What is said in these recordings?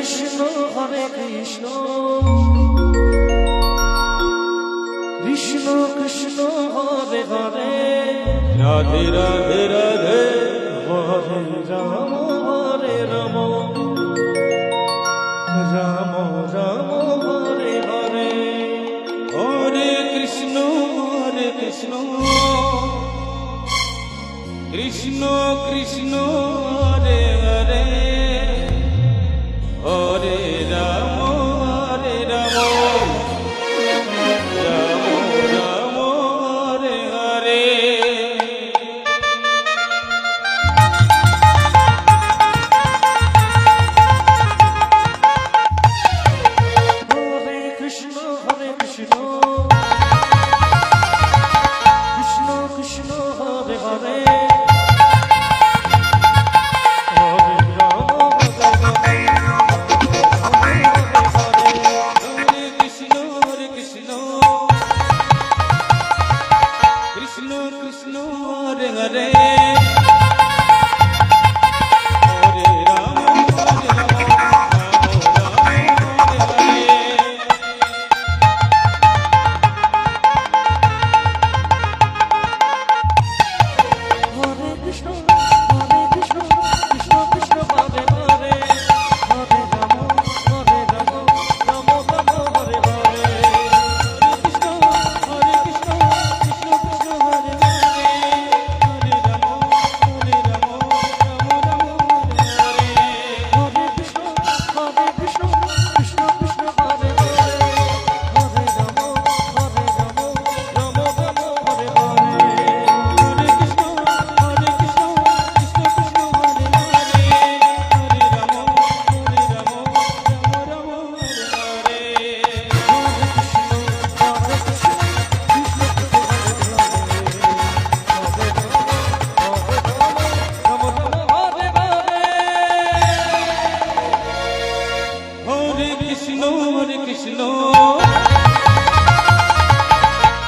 কৃষ্ণ হরে কৃষ্ণ কৃষ্ণ কৃষ্ণ হরে হরে রাধে রাধে রাধে হরে রাম হরে রাম রাম রাম হরে হরে হরে কৃষ্ণ কৃষ্ণ কৃষ্ণ হরে হরে হরে রাম রাম রাম হরে হরে হরে কৃষ্ণ কৃষ্ণ কৃষ্ণ হরে হরে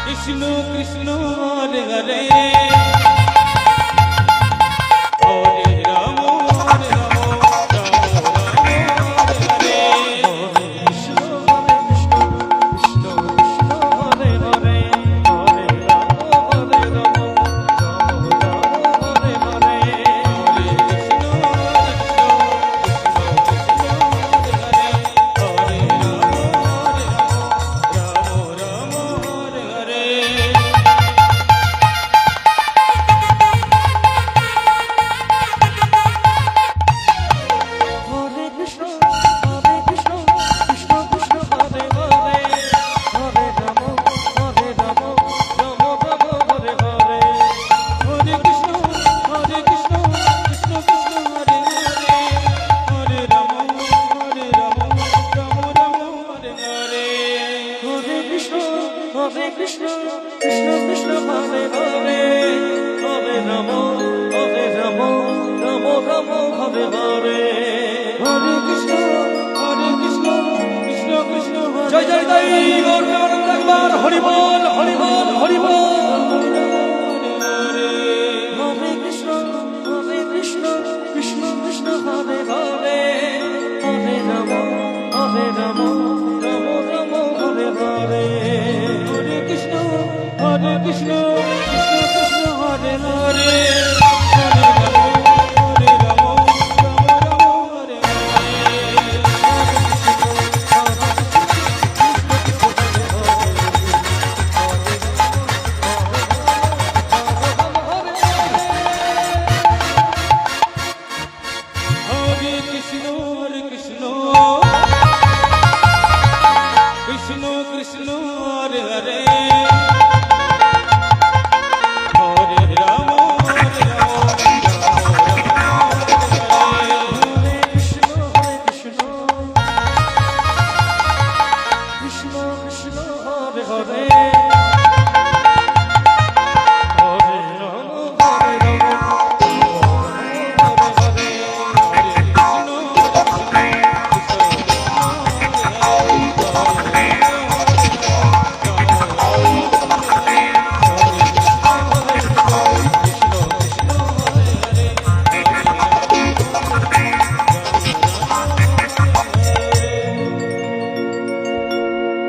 কৃষ্ণ কৃষ্ণ হরে হরে কৃষ্ণ কৃষ্ণ কৃষ্ণ হরে হরে হরে রাম রাম রাম হরে হরে হরে কৃষ্ণ কৃষ্ণ কৃষ্ণ জয় জয় জয় গৌর প্রেমানন্দ একবার হরি বল হরি বল হরি বল হরে কৃষ্ণ কৃষ্ণ কৃষ্ণ হরে হরে হরে রাম রাম রাম হরে হরে কৃষ্ণ কৃষ্ণ কৃষ্ণ হরে হরে কৃষ্ণ